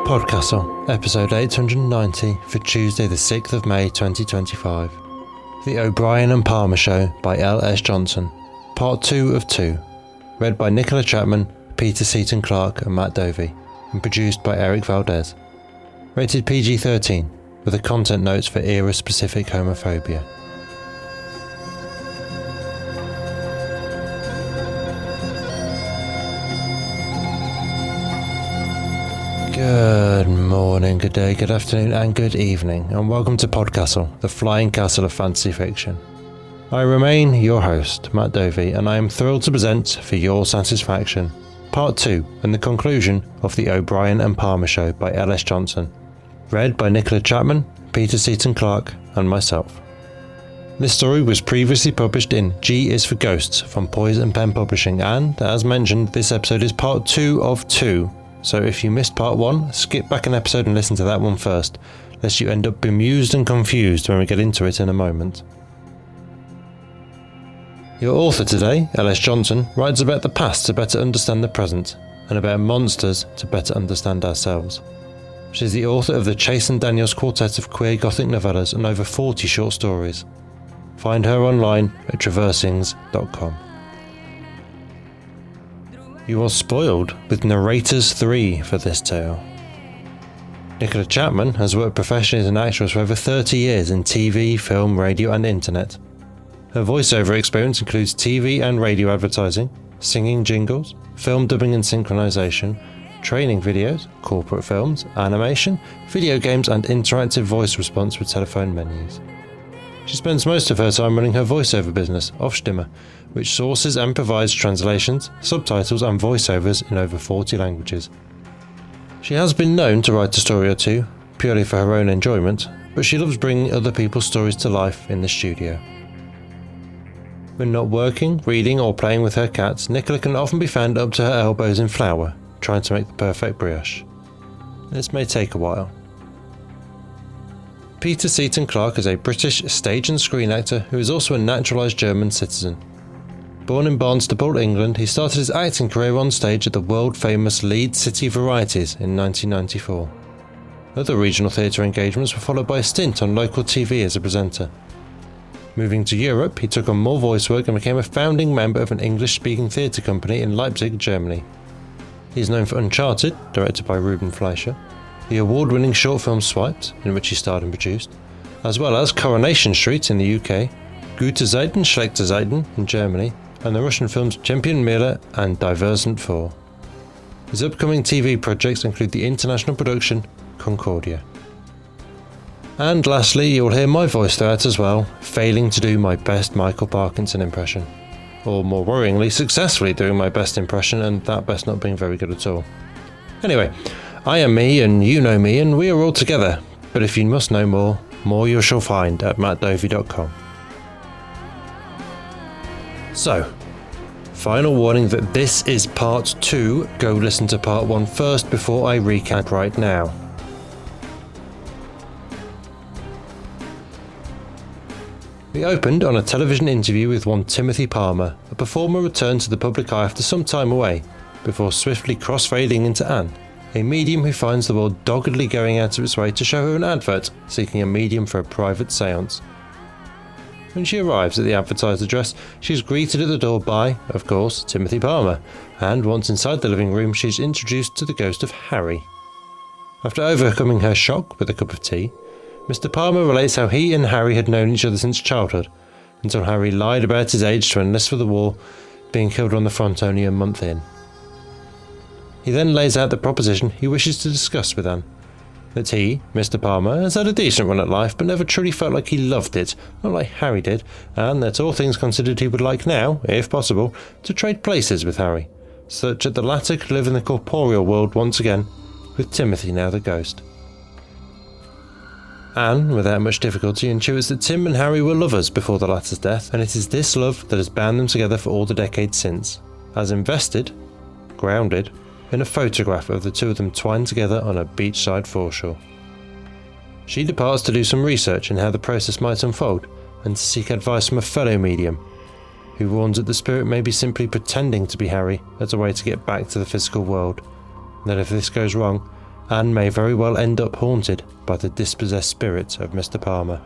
PodCastle, episode 890 for Tuesday the 6th of May 2025. The O'Brien and Palmer Show by L.S. Johnson, part 2 of 2, read by Nicola Chapman, Peter Seaton Clark and Matt Dovey, and produced by Eric Valdez. Rated PG-13, with the content notes for era-specific homophobia. Good morning, good day, good afternoon and good evening, and welcome to PodCastle, the flying castle of fantasy fiction. I remain your host, Matt Dovey, and I am thrilled to present, for your satisfaction, Part 2 and the conclusion of The O'Brien and Palmer Show by L.S. Johnson, read by Nicola Chapman, Peter Seaton Clark and myself. This story was previously published in G is for Ghosts from Poison Pen Publishing, and, as mentioned, this episode is Part 2 of 2. So if you missed part 1, skip back an episode and listen to that one first, lest you end up bemused and confused when we get into it in a moment. Your author today, L.S. Johnson, writes about the past to better understand the present, and about monsters to better understand ourselves. She is the author of the Chase and Daniels quartet of queer gothic novellas and over 40 short stories. Find her online at traversing's.com. You are spoiled with Narrators 3 for this tale. Nicola Chapman has worked professionally as an actress for over 30 years in TV, film, radio and internet. Her voiceover experience includes TV and radio advertising, singing jingles, film dubbing and synchronization, training videos, corporate films, animation, video games and interactive voice response with telephone menus. She spends most of her time running her voiceover business, Offstimmer, which sources and provides translations, subtitles and voiceovers in over 40 languages. She has been known to write a story or two, purely for her own enjoyment, but she loves bringing other people's stories to life in the studio. When not working, reading or playing with her cats, Nicola can often be found up to her elbows in flour, trying to make the perfect brioche. This may take a while. Peter Seaton Clark is a British stage and screen actor who is also a naturalised German citizen. Born in Barnstaple, England, he started his acting career on stage at the world-famous Leeds City Varieties in 1994. Other regional theatre engagements were followed by a stint on local TV as a presenter. Moving to Europe, he took on more voice work and became a founding member of an English-speaking theatre company in Leipzig, Germany. He is known for Uncharted, directed by Ruben Fleischer, the award-winning short film Swiped, in which he starred and produced, as well as Coronation Street in the UK, Gute Zeiten, Schlechte Zeiten in Germany, and the Russian films Champion Miller and Divergent 4. His upcoming TV projects include the international production Concordia. And lastly, you'll hear my voice throughout as well, failing to do my best Michael Parkinson impression. Or more worryingly, successfully doing my best impression, and that best not being very good at all. Anyway, I am me and you know me and we are all together, but if you must know more you shall find at mattdovey.com. So, final warning that this is part 2, go listen to part 1 first before I recap right now. We opened on a television interview with one Timothy Palmer, a performer returned to the public eye after some time away, before swiftly cross-fading into Anne, a medium who finds the world doggedly going out of its way to show her an advert seeking a medium for a private seance. When she arrives at the advertised address, she is greeted at the door by, of course, Timothy Palmer, and once inside the living room she is introduced to the ghost of Harry. After overcoming her shock with a cup of tea, Mr. Palmer relates how he and Harry had known each other since childhood, until Harry lied about his age to enlist for the war, being killed on the front only a month in. He then lays out the proposition he wishes to discuss with Anne. That he, Mr. Palmer, has had a decent run at life but never truly felt like he loved it, not like Harry did, and that all things considered he would like now, if possible, to trade places with Harry, such that the latter could live in the corporeal world once again, with Timothy now the ghost. Anne, without much difficulty, intuits that Tim and Harry were lovers before the latter's death, and it is this love that has bound them together for all the decades since, as invested, grounded, in a photograph of the two of them twined together on a beachside foreshore. She departs to do some research in how the process might unfold, and to seek advice from a fellow medium, who warns that the spirit may be simply pretending to be Harry as a way to get back to the physical world, and that if this goes wrong, and may very well end up haunted by the dispossessed spirit of Mr. Palmer.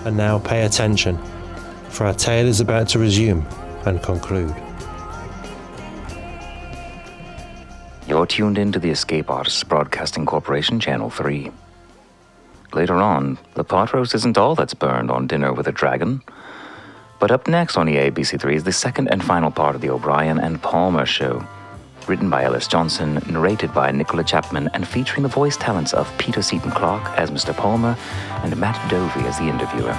And now pay attention, for our tale is about to resume and conclude. You're tuned into the Escape Artists Broadcasting Corporation Channel 3. Later on, the pot roast isn't all that's burned on Dinner with a Dragon. But up next on EABC3 is the second and final part of the O'Brien and Palmer Show. Written by Ellis Johnson, narrated by Nicola Chapman, and featuring the voice talents of Peter Seaton Clark as Mr. Palmer and Matt Dovey as the interviewer.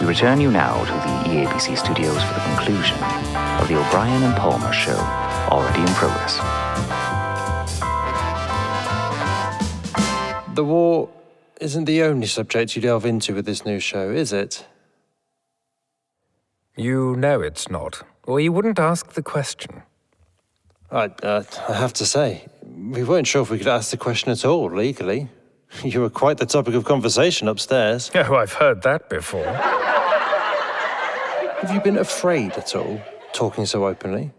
We return you now to the EABC studios for the conclusion of the O'Brien and Palmer Show, already in progress. The war isn't the only subject you delve into with this new show, is it? You know it's not, or you wouldn't ask the question. I have to say, we weren't sure if we could ask the question at all, legally. You were quite the topic of conversation upstairs. Oh, I've heard that before. Have you been afraid at all, talking so openly?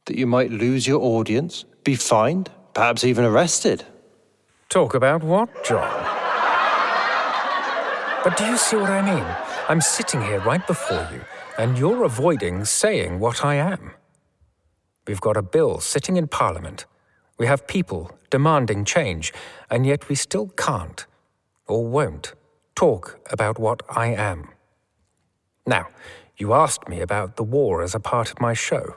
That you might lose your audience, be fined, perhaps even arrested? Talk about what, John? But do you see what I mean? I'm sitting here right before you, and you're avoiding saying what I am. We've got a bill sitting in Parliament. We have people demanding change, and yet we still can't, or won't, talk about what I am. Now, you asked me about the war as a part of my show.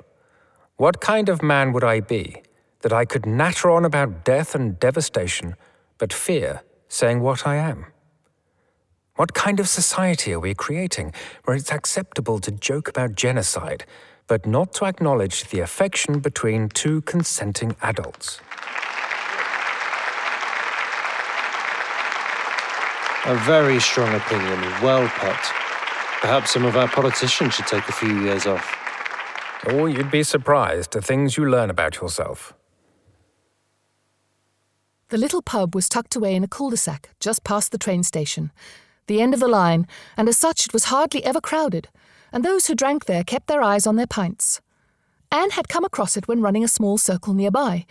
What kind of man would I be that I could natter on about death and devastation, but fear saying what I am? What kind of society are we creating where it's acceptable to joke about genocide, but not to acknowledge the affection between two consenting adults? A very strong opinion, well put. Perhaps some of our politicians should take a few years off. Or you'd be surprised at things you learn about yourself. The little pub was tucked away in a cul-de-sac just past the train station, the end of the line, and as such it was hardly ever crowded, and those who drank there kept their eyes on their pints. Anne had come across it when running a small circle nearby.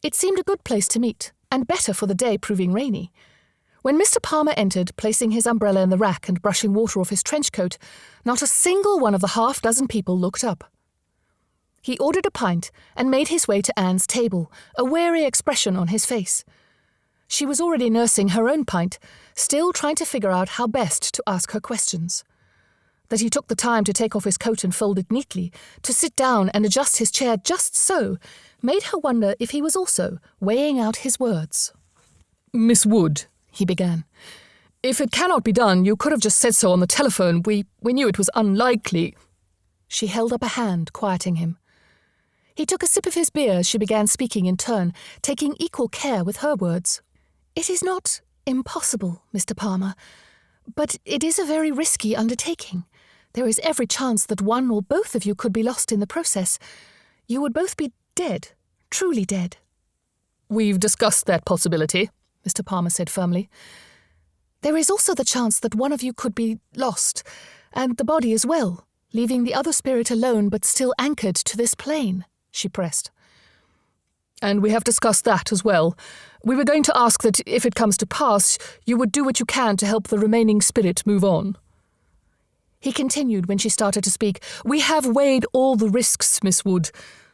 It seemed a good place to meet, and better for the day proving rainy. When Mr. Palmer entered, placing his umbrella in the rack and brushing water off his trench coat, not a single one of the half-dozen people looked up. He ordered a pint and made his way to Anne's table, a wary expression on his face. She was already nursing her own pint, still trying to figure out how best to ask her questions. That he took the time to take off his coat and fold it neatly, to sit down and adjust his chair just so, made her wonder if he was also weighing out his words. "Miss Wood," he began, "if it cannot be done, you could have just said so on the telephone. We knew it was unlikely." She held up a hand, quieting him. He took a sip of his beer as she began speaking in turn, taking equal care with her words. "It is not impossible, Mr. Palmer, but it is a very risky undertaking. There is every chance that one or both of you could be lost in the process. You would both be dead, truly dead." "We've discussed that possibility," Mr. Palmer said firmly. "There is also the chance that one of you could be lost, and the body as well, leaving the other spirit alone but still anchored to this plane," she pressed. "And we have discussed that as well. We were going to ask that, if it comes to pass, you would do what you can to help the remaining spirit move on." He continued when she started to speak. "We have weighed all the risks, Miss Wood.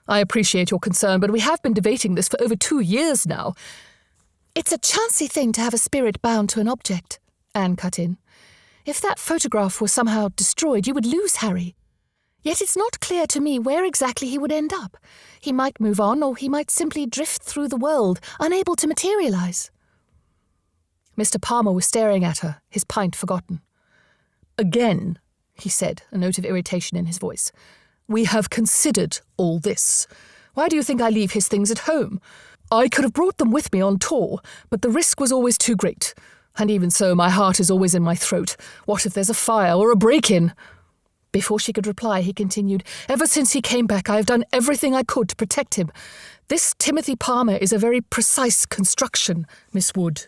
I appreciate your concern, but we have been debating this for over 2 years now." "It's a chancy thing to have a spirit bound to an object," Anne cut in. "If that photograph was somehow destroyed, you would lose Harry. Yet it's not clear to me where exactly he would end up. He might move on, or he might simply drift through the world, unable to materialize." Mr. Palmer was staring at her, his pint forgotten. "Again," he said, a note of irritation in his voice, "we have considered all this. Why do you think I leave his things at home? I could have brought them with me on tour, but the risk was always too great. And even so, my heart is always in my throat. What if there's a fire or a break-in?" Before she could reply, he continued, "Ever since he came back, I have done everything I could to protect him. This Timothy Palmer is a very precise construction, Miss Wood."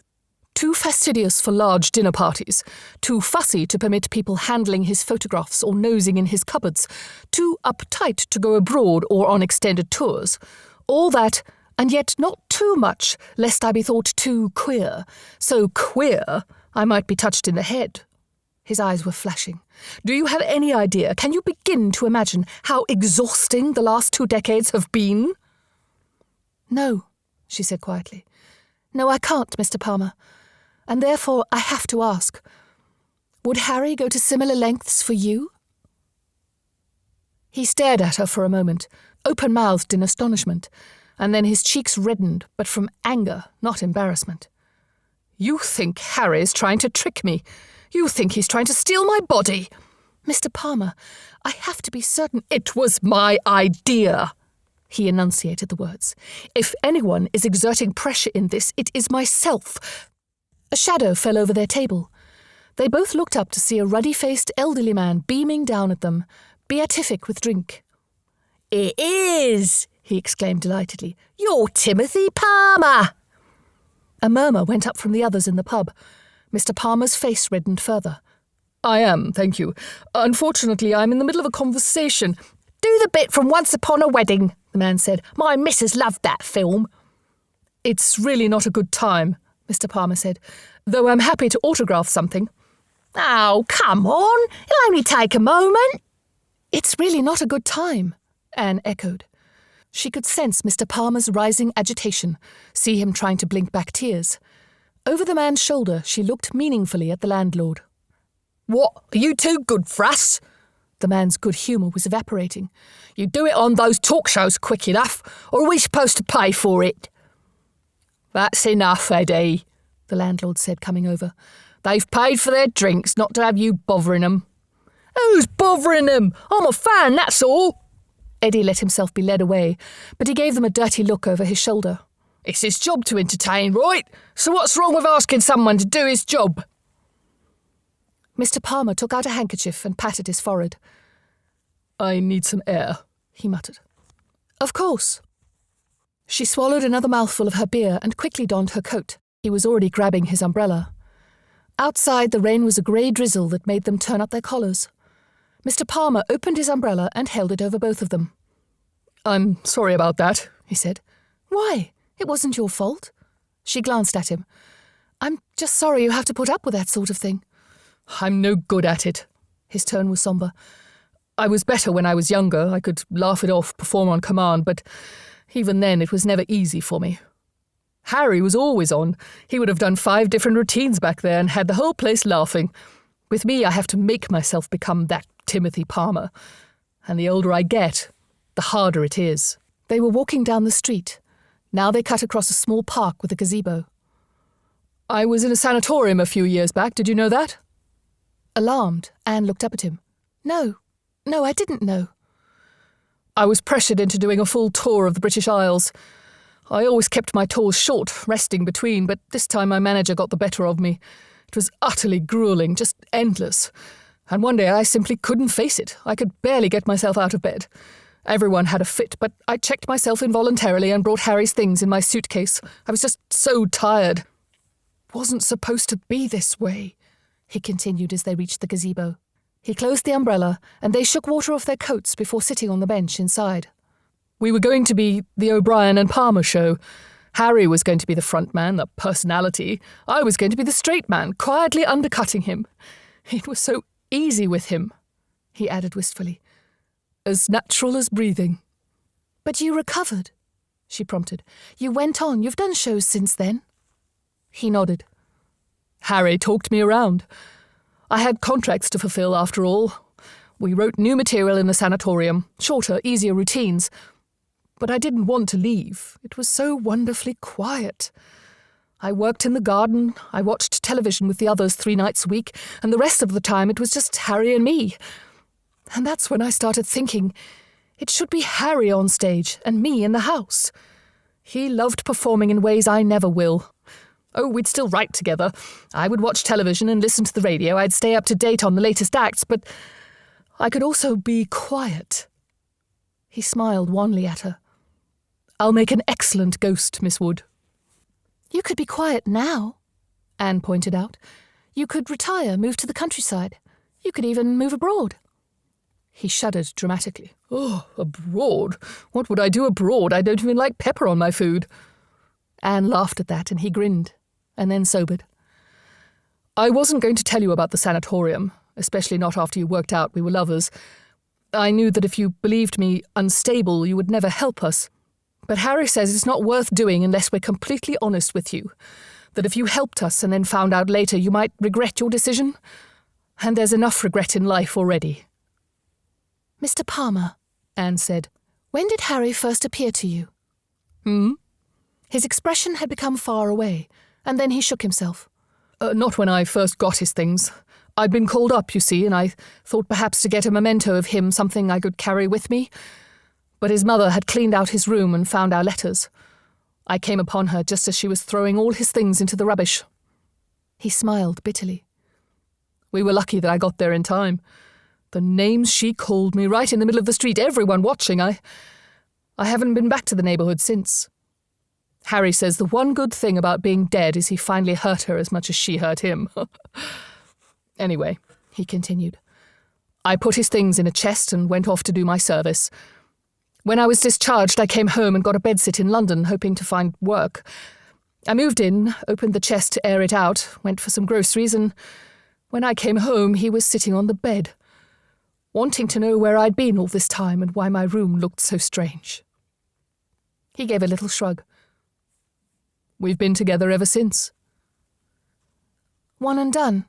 Too fastidious for large dinner parties, too fussy to permit people handling his photographs or nosing in his cupboards, too uptight to go abroad or on extended tours. All that, and yet not too much, lest I be thought too queer. So queer, I might be touched in the head. His eyes were flashing. Do you have any idea, can you begin to imagine how exhausting the last 2 decades have been? No, she said quietly. No, I can't, Mr. Palmer. And therefore I have to ask, would Harry go to similar lengths for you? He stared at her for a moment, open-mouthed in astonishment, and then his cheeks reddened, but from anger, not embarrassment. You think Harry's trying to trick me? You think he's trying to steal my body? Mr. Palmer, I have to be certain it was my idea. He enunciated the words. If anyone is exerting pressure in this, it is myself. A shadow fell over their table. They both looked up to see a ruddy-faced elderly man beaming down at them, beatific with drink. It is, he exclaimed delightedly. You're Timothy Palmer. A murmur went up from the others in the pub. Mr. Palmer's face reddened further. I am, thank you. Unfortunately, I'm in the middle of a conversation. Do the bit from Once Upon a Wedding, the man said. My missus loved that film. It's really not a good time, Mr. Palmer said, though I'm happy to autograph something. Oh, come on. It'll only take a moment. It's really not a good time, Anne echoed. She could sense Mr. Palmer's rising agitation, see him trying to blink back tears. Over the man's shoulder, she looked meaningfully at the landlord. What, are you too good for us? The man's good humour was evaporating. You do it on those talk shows quick enough, or are we supposed to pay for it? That's enough, Eddie, the landlord said, coming over. They've paid for their drinks, not to have you bothering them. Who's bothering them? I'm a fan, that's all. Eddie let himself be led away, but he gave them a dirty look over his shoulder. It's his job to entertain, right? So what's wrong with asking someone to do his job? Mr. Palmer took out a handkerchief and patted his forehead. I need some air, he muttered. Of course. She swallowed another mouthful of her beer and quickly donned her coat. He was already grabbing his umbrella. Outside, the rain was a grey drizzle that made them turn up their collars. Mr. Palmer opened his umbrella and held it over both of them. I'm sorry about that, he said. Why? It wasn't your fault. She glanced at him. I'm just sorry you have to put up with that sort of thing. I'm no good at it. His tone was sombre. I was better when I was younger. I could laugh it off, perform on command, but even then it was never easy for me. Harry was always on. He would have done 5 different routines back there and had the whole place laughing. With me, I have to make myself become that Timothy Palmer. And the older I get, the harder it is. They were walking down the street. Now they cut across a small park with a gazebo. I was in a sanatorium a few years back. Did you know that? Alarmed, Anne looked up at him. No, I didn't know. I was pressured into doing a full tour of the British Isles. I always kept my tours short, resting between, but this time my manager got the better of me. It was utterly grueling, just endless. And one day I simply couldn't face it. I could barely get myself out of bed. Everyone had a fit, but I checked myself involuntarily and brought Harry's things in my suitcase. I was just so tired. Wasn't supposed to be this way, he continued as they reached the gazebo. He closed the umbrella, and they shook water off their coats before sitting on the bench inside. We were going to be the O'Brien and Palmer show. Harry was going to be the front man, the personality. I was going to be the straight man, quietly undercutting him. It was so easy with him, he added wistfully. As natural as breathing. But you recovered, she prompted. You went on. You've done shows since then. He nodded. Harry talked me around. I had contracts to fulfill, after all. We wrote new material in the sanatorium, shorter, easier routines. But I didn't want to leave. It was so wonderfully quiet. I worked in the garden, I watched television with the others 3 nights a week, and the rest of the time it was just Harry and me. And that's when I started thinking, it should be Harry on stage and me in the house. He loved performing in ways I never will. Oh, we'd still write together. I would watch television and listen to the radio. I'd stay up to date on the latest acts, but I could also be quiet. He smiled wanly at her. I'll make an excellent ghost, Miss Wood. You could be quiet now, Anne pointed out. "You could retire, move to the countryside. You could even move abroad." He shuddered dramatically. "Oh, abroad? What would I do abroad? I don't even like pepper on my food." Anne laughed at that, and he grinned, and then sobered. "I wasn't going to tell you about the sanatorium, especially not after you worked out we were lovers. I knew that if you believed me unstable, you would never help us. But Harry says it's not worth doing unless we're completely honest with you. That if you helped us and then found out later, you might regret your decision. And there's enough regret in life already." "Mr. Palmer," Anne said, "when did Harry first appear to you?" His expression had become far away, and then he shook himself. "Not when I first got his things. I'd been called up, you see, and I thought perhaps to get a memento of him, something I could carry with me. But his mother had cleaned out his room and found our letters. I came upon her just as she was throwing all his things into the rubbish." He smiled bitterly. "We were lucky that I got there in time. The names she called me right in the middle of the street, everyone watching. I haven't been back to the neighbourhood since. Harry says the one good thing about being dead is he finally hurt her as much as she hurt him." "Anyway," he continued, "I put his things in a chest and went off to do my service. When I was discharged, I came home and got a bedsit in London, hoping to find work. I moved in, opened the chest to air it out, went for some groceries, and when I came home, he was sitting on the bed, wanting to know where I'd been all this time and why my room looked so strange." He gave a little shrug. "We've been together ever since." "One and done,"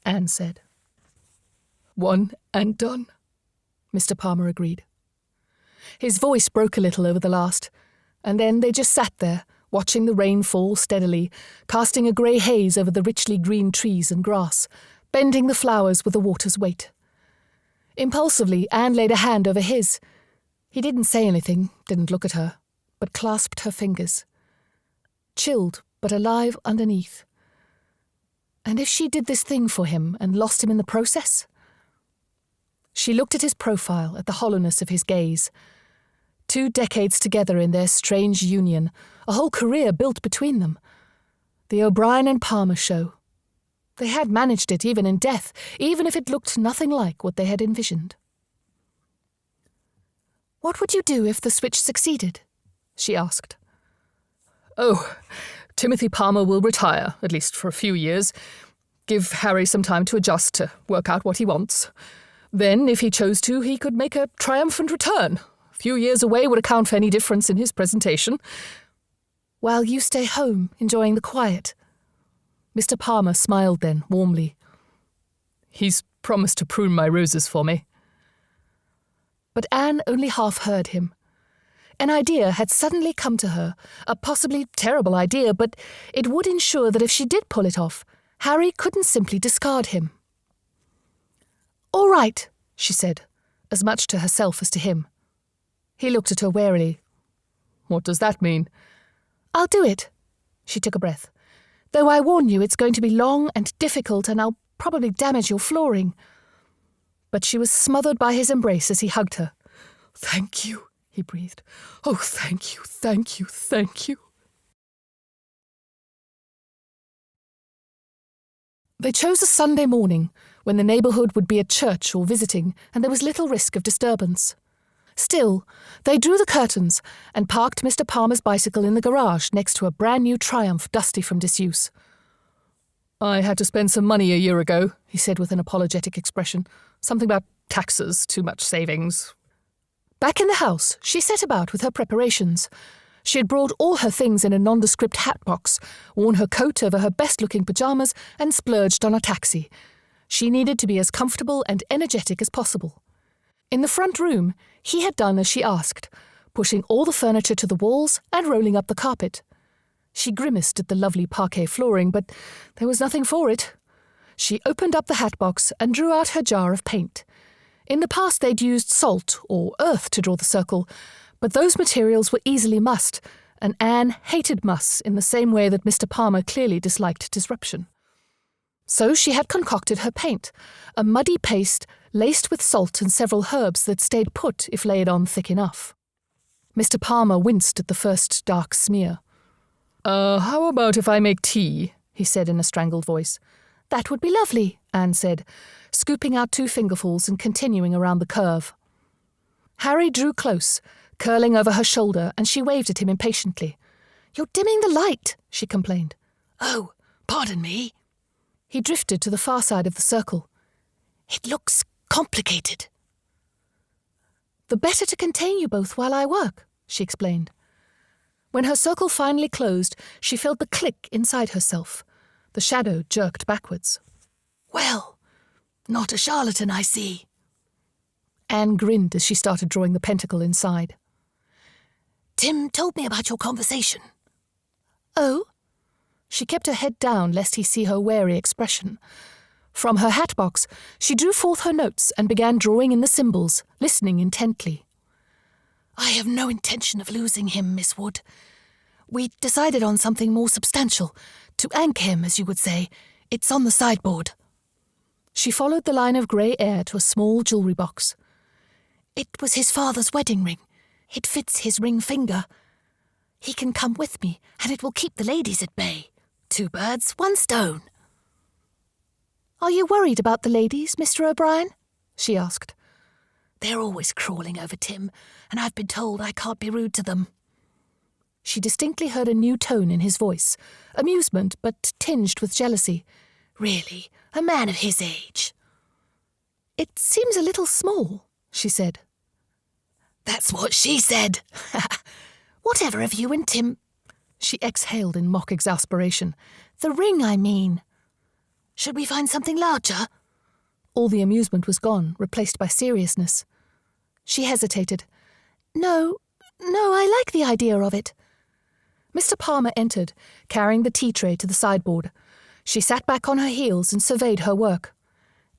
Anne said. "One and done," Mr. Palmer agreed. His voice broke a little over the last, and then they just sat there, watching the rain fall steadily, casting a grey haze over the richly green trees and grass, bending the flowers with the water's weight. Impulsively, Anne laid a hand over his. He didn't say anything, didn't look at her, but clasped her fingers. Chilled, but alive underneath. And if she did this thing for him and lost him in the process? She looked at his profile, at the hollowness of his gaze. 2 decades together in their strange union, a whole career built between them. The O'Brien and Palmer show. They had managed it even in death, even if it looked nothing like what they had envisioned. "What would you do if the switch succeeded?" she asked. "Oh, Timothy Palmer will retire, at least for a few years. Give Harry some time to adjust, to work out what he wants. Then, if he chose to, he could make a triumphant return. A few years away would account for any difference in his presentation." "While you stay home, enjoying the quiet." Mr. Palmer smiled then, warmly. "He's promised to prune my roses for me." But Anne only half heard him. An idea had suddenly come to her, a possibly terrible idea, but it would ensure that if she did pull it off, Harry couldn't simply discard him. "All right," she said, as much to herself as to him. He looked at her warily. "What does that mean?" "I'll do it." She took a breath. "Though I warn you, it's going to be long and difficult, and I'll probably damage your flooring." But she was smothered by his embrace as he hugged her. "Thank you," he breathed. "Oh, thank you, thank you, thank you." They chose a Sunday morning, when the neighbourhood would be at church or visiting, and there was little risk of disturbance. Still, they drew the curtains and parked Mr. Palmer's bicycle in the garage next to a brand-new Triumph dusty from disuse. "I had to spend some money a year ago," he said with an apologetic expression. "Something about taxes, too much savings." Back in the house, she set about with her preparations. She had brought all her things in a nondescript hat box, worn her coat over her best-looking pyjamas, and splurged on a taxi. She needed to be as comfortable and energetic as possible. In the front room, he had done as she asked, pushing all the furniture to the walls and rolling up the carpet. She grimaced at the lovely parquet flooring, but there was nothing for it. She opened up the hat box and drew out her jar of paint. In the past they'd used salt or earth to draw the circle, but those materials were easily mussed, and Anne hated muss in the same way that Mr. Palmer clearly disliked disruption. So she had concocted her paint, a muddy paste laced with salt and several herbs that stayed put if laid on thick enough. Mr. Palmer winced at the first dark smear. How about if I make tea?" he said in a strangled voice. That would be lovely, Anne said, scooping out 2 fingerfuls and continuing around the curve. Harry drew close, curling over her shoulder, and she waved at him impatiently. You're dimming the light, she complained. Oh, pardon me. He drifted to the far side of the circle. It looks complicated. The better to contain you both while I work, she explained. When her circle finally closed, she felt the click inside herself. The shadow jerked backwards. Well, not a charlatan, I see. Anne grinned as she started drawing the pentacle inside. Tim told me about your conversation. Oh? She kept her head down lest he see her wary expression. From her hatbox, she drew forth her notes and began drawing in the symbols, listening intently. I have no intention of losing him, Miss Wood. We decided on something more substantial. To anchor him, as you would say. It's on the sideboard. She followed the line of grey air to a small jewellery box. It was his father's wedding ring. It fits his ring finger. He can come with me, and it will keep the ladies at bay. 2 birds, 1 stone. Are you worried about the ladies, Mr. O'Brien? She asked. They're always crawling over Tim, and I've been told I can't be rude to them. She distinctly heard a new tone in his voice, amusement but tinged with jealousy. Really, a man of his age. It seems a little small, she said. That's what she said. Whatever of you and Tim... She exhaled in mock exasperation. The ring, I mean. Should we find something larger? All the amusement was gone, replaced by seriousness. She hesitated. No, I like the idea of it. Mr. Palmer entered, carrying the tea tray to the sideboard. She sat back on her heels and surveyed her work.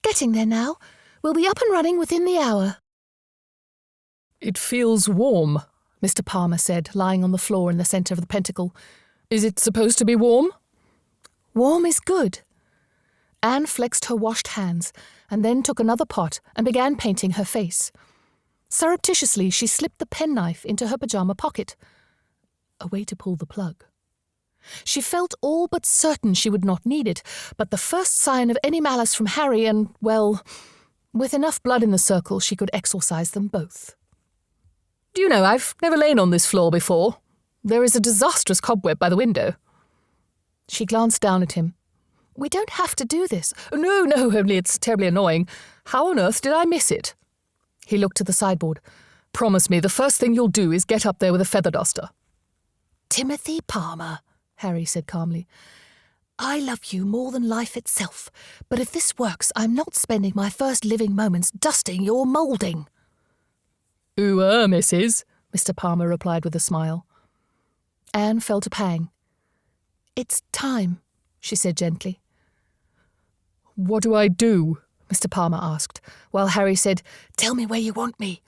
Getting there now. We'll be up and running within the hour. It feels warm, Mr. Palmer said, lying on the floor in the centre of the pentacle. Is it supposed to be warm? Warm is good. Anne flexed her washed hands and then took another pot and began painting her face. Surreptitiously, she slipped the penknife into her pyjama pocket. A way to pull the plug. She felt all but certain she would not need it, but the first sign of any malice from Harry and, well, with enough blood in the circle, she could exorcise them both. Do you know, I've never lain on this floor before. There is a disastrous cobweb by the window. She glanced down at him. We don't have to do this. No, only it's terribly annoying. How on earth did I miss it? He looked to the sideboard. Promise me the first thing you'll do is get up there with a feather duster. Timothy Palmer, Harry said calmly. I love you more than life itself, but if this works, I'm not spending my first living moments dusting your moulding. Missus, Mr. Palmer replied with a smile. Anne felt a pang. It's time, she said gently. What do I do? Mr. Palmer asked, while Harry said, Tell me where you want me.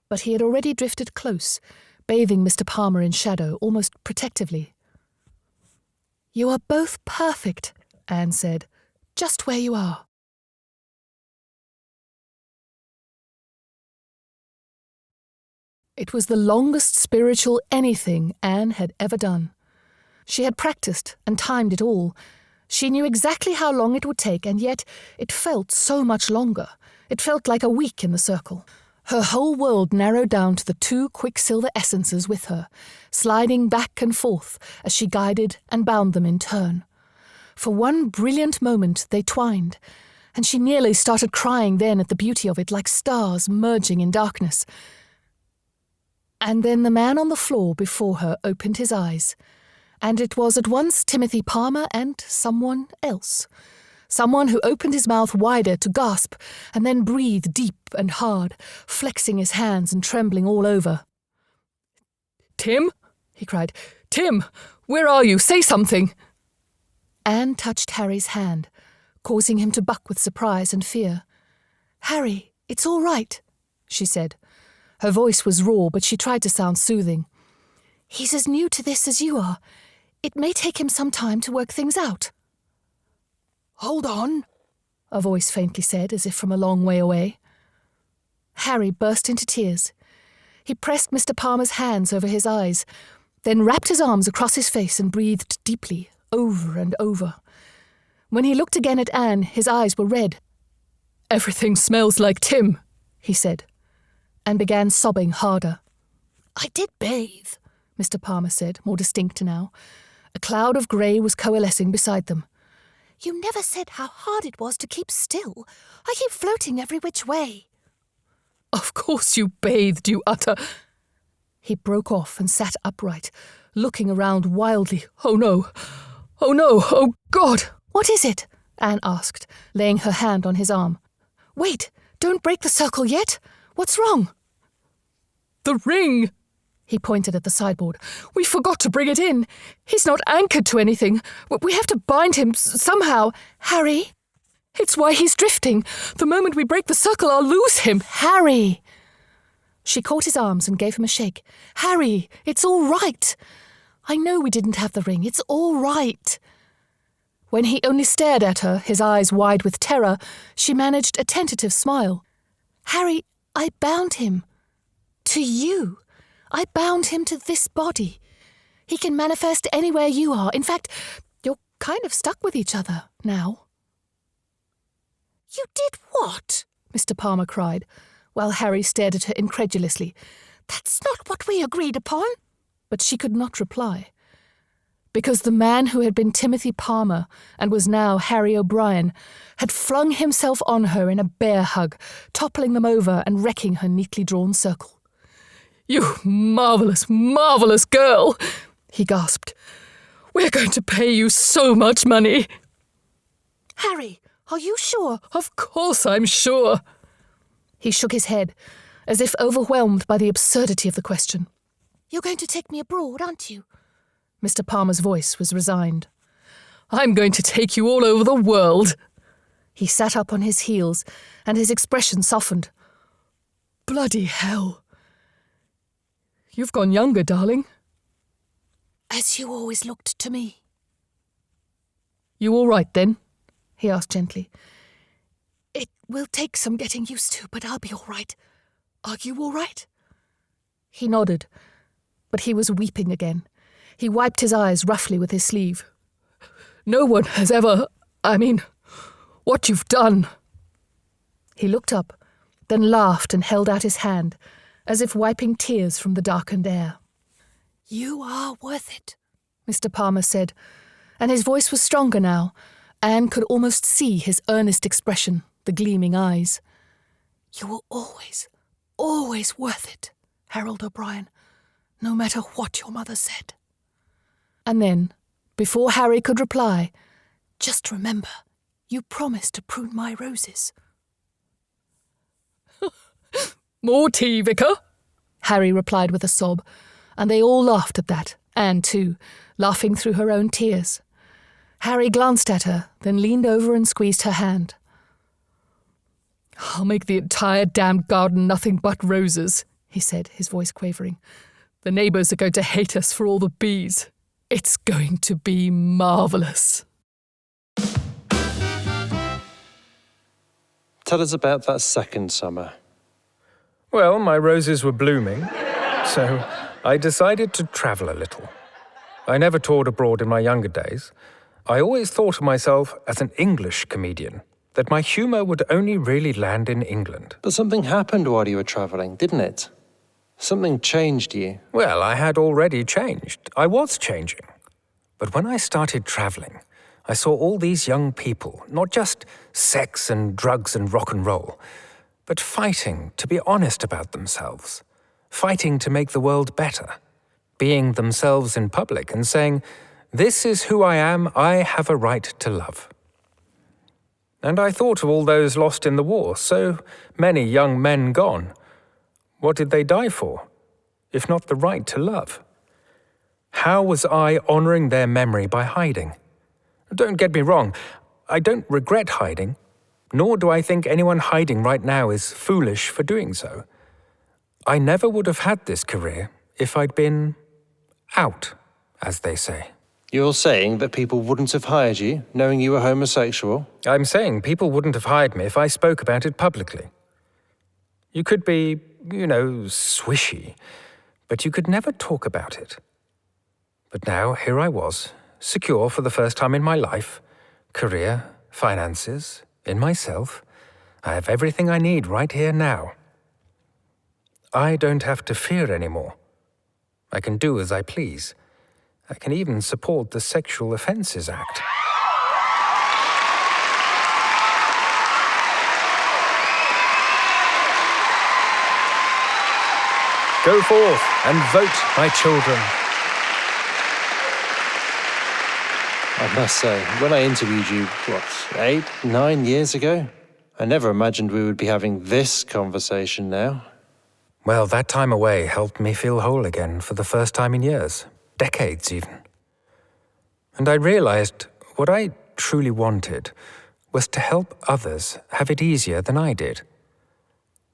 But he had already drifted close, bathing Mr. Palmer in shadow, almost protectively. You are both perfect, Anne said, just where you are. It was the longest spiritual anything Anne had ever done. She had practiced and timed it all. She knew exactly how long it would take, and yet it felt so much longer. It felt like a week in the circle. Her whole world narrowed down to the 2 quicksilver essences with her, sliding back and forth as she guided and bound them in turn. For one brilliant moment they twined, and she nearly started crying then at the beauty of it, like stars merging in darkness. And then the man on the floor before her opened his eyes, and it was at once Timothy Palmer and someone else. Someone who opened his mouth wider to gasp, and then breathed deep and hard, flexing his hands and trembling all over. Tim? He cried. Tim! Where are you? Say something! Anne touched Harry's hand, causing him to buck with surprise and fear. Harry, it's all right, she said. Her voice was raw, but she tried to sound soothing. He's as new to this as you are. It may take him some time to work things out. Hold on, a voice faintly said, as if from a long way away. Harry burst into tears. He pressed Mr. Palmer's hands over his eyes, then wrapped his arms across his face and breathed deeply, over and over. When he looked again at Anne, his eyes were red. "Everything smells like Tim," he said, and began sobbing harder. "I did bathe," Mr. Palmer said, more distinct now. A cloud of grey was coalescing beside them. "You never said how hard it was to keep still. I keep floating every which way." "Of course you bathed, you utter—" He broke off and sat upright, looking around wildly. "Oh no! Oh no! Oh God!" "What is it?" Anne asked, laying her hand on his arm. "Wait! Don't break the circle yet! What's wrong?" "The ring!" He pointed at the sideboard. "We forgot to bring it in. He's not anchored to anything. We have to bind him somehow. Harry? It's why he's drifting. The moment we break the circle, I'll lose him. Harry!" She caught his arms and gave him a shake. "Harry, it's all right. I know we didn't have the ring. It's all right." When he only stared at her, his eyes wide with terror, she managed a tentative smile. "Harry, I bound him. To you. I bound him to this body. He can manifest anywhere you are. In fact, you're kind of stuck with each other now." "You did what?" Mr. Palmer cried, while Harry stared at her incredulously. "That's not what we agreed upon." But she could not reply. Because the man who had been Timothy Palmer and was now Harry O'Brien had flung himself on her in a bear hug, toppling them over and wrecking her neatly drawn circle. "You marvellous, marvellous girl!" he gasped. "We're going to pay you so much money." "Harry, are you sure?" "Of course I'm sure." He shook his head, as if overwhelmed by the absurdity of the question. "You're going to take me abroad, aren't you?" Mr. Palmer's voice was resigned. "I'm going to take you all over the world." He sat up on his heels, and his expression softened. "Bloody hell. You've gone younger, darling." "As you always looked to me." "You all right, then?" he asked gently. "It will take some getting used to, but I'll be all right. Are you all right?" He nodded, but he was weeping again. He wiped his eyes roughly with his sleeve. "No one has ever... what you've done." He looked up, then laughed and held out his hand, as if wiping tears from the darkened air. "You are worth it," Mr. Palmer said, and his voice was stronger now. Anne could almost see his earnest expression, the gleaming eyes. "You were always, always worth it, Harold O'Brien, no matter what your mother said." And then, before Harry could reply, "Just remember, you promised to prune my roses." "More tea, Vicar?" Harry replied with a sob, and they all laughed at that, Anne too, laughing through her own tears. Harry glanced at her, then leaned over and squeezed her hand. "I'll make the entire damned garden nothing but roses," he said, his voice quavering. "The neighbours are going to hate us for all the bees. It's going to be marvellous." Tell us about that second summer. Well, my roses were blooming, so I decided to travel a little. I never toured abroad in my younger days. I always thought of myself as an English comedian, that my humour would only really land in England. But something happened while you were travelling, didn't it? Something changed you. Well, I had already changed. I was changing. But when I started travelling, I saw all these young people, not just sex and drugs and rock and roll, but fighting to be honest about themselves, fighting to make the world better, being themselves in public and saying, "This is who I am, I have a right to love." And I thought of all those lost in the war, so many young men gone. What did they die for, if not the right to love? How was I honouring their memory by hiding? Don't get me wrong, I don't regret hiding, nor do I think anyone hiding right now is foolish for doing so. I never would have had this career if I'd been out, as they say. You're saying that people wouldn't have hired you, knowing you were homosexual? I'm saying people wouldn't have hired me if I spoke about it publicly. You could be, swishy, but you could never talk about it. But now, here I was, secure for the first time in my life. Career, finances, in myself. I have everything I need right here now. I don't have to fear anymore. I can do as I please. I can even support the Sexual Offences Act. Go forth and vote, my children. I must say, when I interviewed you, 8, 9 years ago? I never imagined we would be having this conversation now. Well, that time away helped me feel whole again for the first time in years, decades even. And I realized what I truly wanted was to help others have it easier than I did.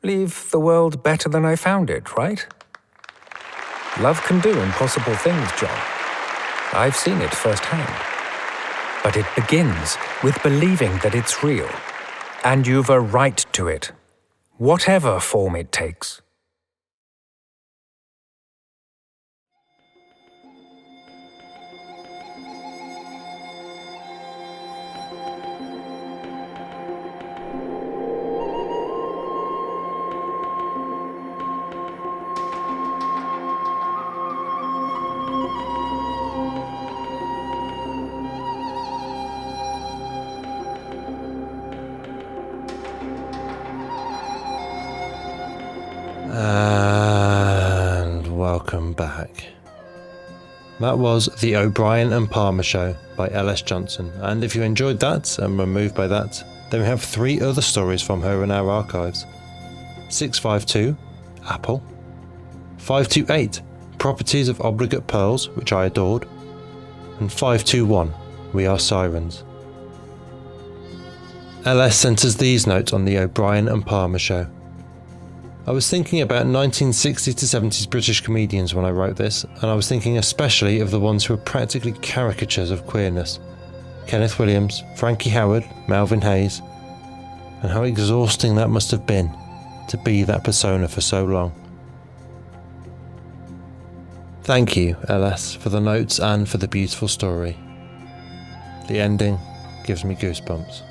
Leave the world better than I found it, right? Love can do impossible things, John. I've seen it firsthand. But it begins with believing that it's real, and you've a right to it, whatever form it takes. And welcome back. That was The O'Brien and Palmer Show by L.S. Johnson, and if you enjoyed that and were moved by that, then we have 3 other stories from her in our archives. 652, Apple. 528, Properties of Obligate Pearls, which I adored. And 521, We Are Sirens. L.S. sent us these notes on The O'Brien and Palmer Show. I was thinking about 1960s to 70s British comedians when I wrote this, and I was thinking especially of the ones who were practically caricatures of queerness. Kenneth Williams, Frankie Howerd, Melvin Hayes, and how exhausting that must have been to be that persona for so long. Thank you, LS, for the notes and for the beautiful story. The ending gives me goosebumps.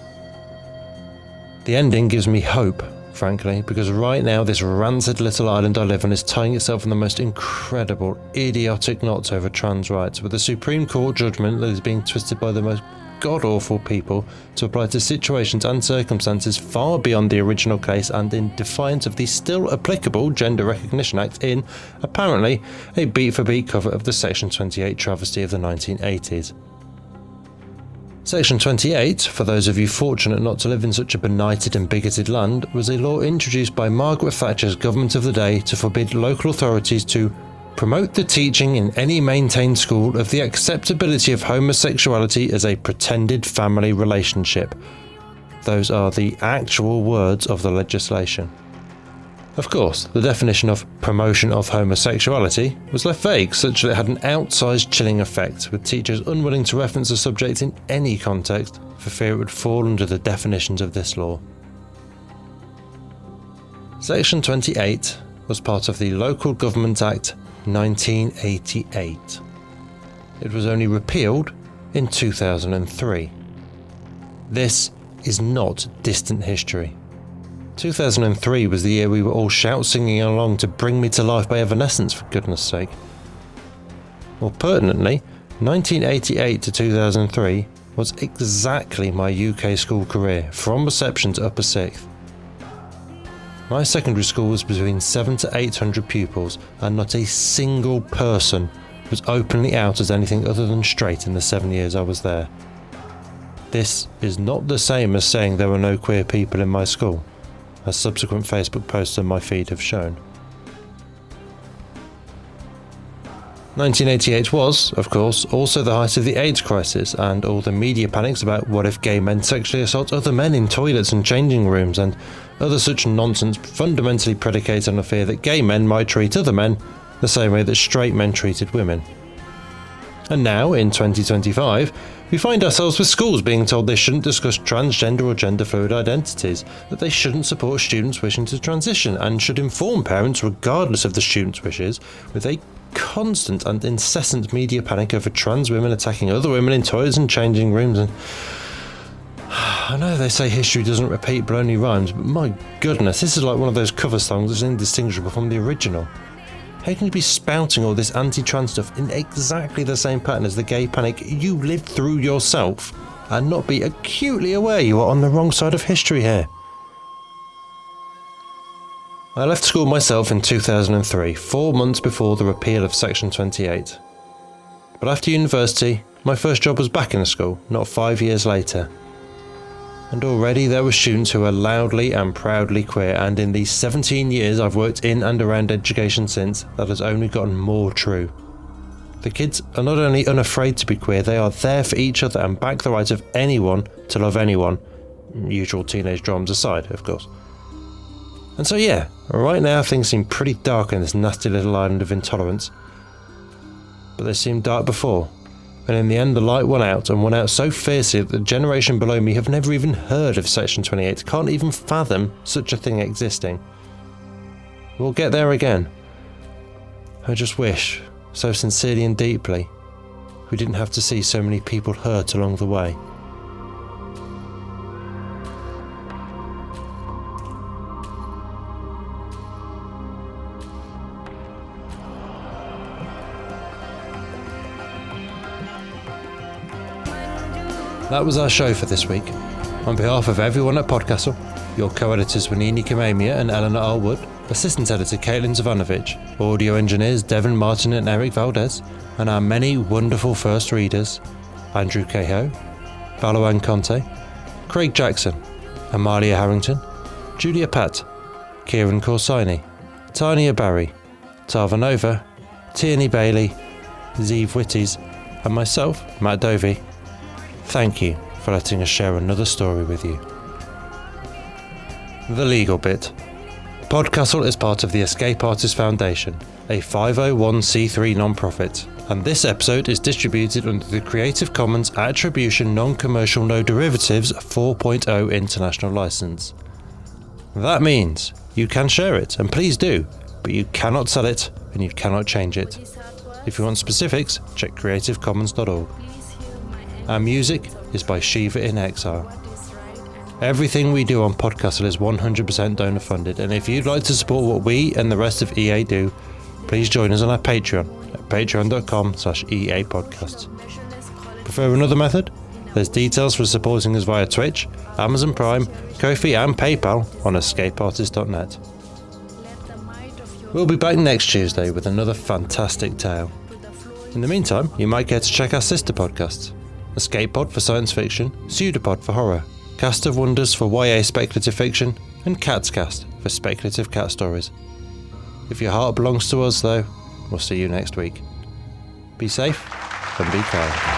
The ending gives me hope, frankly, because right now this rancid little island I live on is tying itself in the most incredible, idiotic knots over trans rights, with a Supreme Court judgment that is being twisted by the most god-awful people to apply to situations and circumstances far beyond the original case and in defiance of the still applicable Gender Recognition Act in, apparently, a beat-for-beat cover of the Section 28 travesty of the 1980s. Section 28, for those of you fortunate not to live in such a benighted and bigoted land, was a law introduced by Margaret Thatcher's government of the day to forbid local authorities to promote the teaching in any maintained school of the acceptability of homosexuality as a pretended family relationship. Those are the actual words of the legislation. Of course, the definition of promotion of homosexuality was left vague, such that it had an outsized chilling effect, with teachers unwilling to reference the subject in any context for fear it would fall under the definitions of this law. Section 28 was part of the Local Government Act 1988. It was only repealed in 2003. This is not distant history. 2003 was the year we were all shout-singing along to Bring Me to Life by Evanescence, for goodness sake. More pertinently, 1988 to 2003 was exactly my UK school career, from reception to upper 6th. My secondary school was between 700 to 800 pupils, and not a single person was openly out as anything other than straight in the 7 years I was there. This is not the same as saying there were no queer people in my school, as subsequent Facebook posts on my feed have shown. 1988 was, of course, also the height of the AIDS crisis and all the media panics about what if gay men sexually assault other men in toilets and changing rooms and other such nonsense fundamentally predicated on a fear that gay men might treat other men the same way that straight men treated women. And now, in 2025, We find ourselves with schools being told they shouldn't discuss transgender or gender fluid identities, that they shouldn't support students wishing to transition, and should inform parents regardless of the students' wishes, with a constant and incessant media panic over trans women attacking other women in toilets and changing rooms. And I know they say history doesn't repeat but only rhymes, but my goodness, this is like one of those cover songs that's indistinguishable from the original. How can you be spouting all this anti-trans stuff in exactly the same pattern as the gay panic you lived through yourself, and not be acutely aware you are on the wrong side of history here? I left school myself in 2003, 4 months before the repeal of Section 28. But after university, my first job was back in a school, not 5 years later. And already there were students who are loudly and proudly queer, and in the 17 years I've worked in and around education since, that has only gotten more true. The kids are not only unafraid to be queer, they are there for each other and back the right of anyone to love anyone, usual teenage dramas aside, of course. And so yeah, right now things seem pretty dark in this nasty little island of intolerance. But they seemed dark before. And in the end the light went out, and went out so fiercely that the generation below me have never even heard of Section 28, can't even fathom such a thing existing. We'll get there again. I just wish, so sincerely and deeply, we didn't have to see so many people hurt along the way. That was our show for this week. On behalf of everyone at PodCastle, your co-editors were Nini Kamamia and Eleanor R. Wood, assistant editor Caitlin Zavanovich, audio engineers Devon Martin and Eric Valdez, and our many wonderful first readers, Andrew Cahill, Balawan Conte, Craig Jackson, Amalia Harrington, Julia Patt, Kieran Corsini, Tania Barry, Tava Nova, Tierney Bailey, Zeev Whitties, and myself, Matt Dovey. Thank you for letting us share another story with you. The legal bit. PodCastle is part of the Escape Artists Foundation, a 501c3 non-profit, and this episode is distributed under the Creative Commons Attribution Non-Commercial No Derivatives 4.0 International License. That means you can share it, and please do, but you cannot sell it and you cannot change it. If you want specifics, check creativecommons.org. Our music is by Shiva in Exile. Everything we do on PodCastle is 100% donor funded, and if you'd like to support what we and the rest of EA do, please join us on our Patreon at patreon.com/EA Podcasts. Prefer another method? There's details for supporting us via Twitch, Amazon Prime, Ko-fi and PayPal on escapeartist.net. We'll be back next Tuesday with another fantastic tale. In the meantime, you might get to check our sister podcasts: Escape Pod for science fiction, Pseudopod for horror, Cast of Wonders for YA speculative fiction, and Cat's Cast for speculative cat stories. If your heart belongs to us though, we'll see you next week. Be safe and be kind.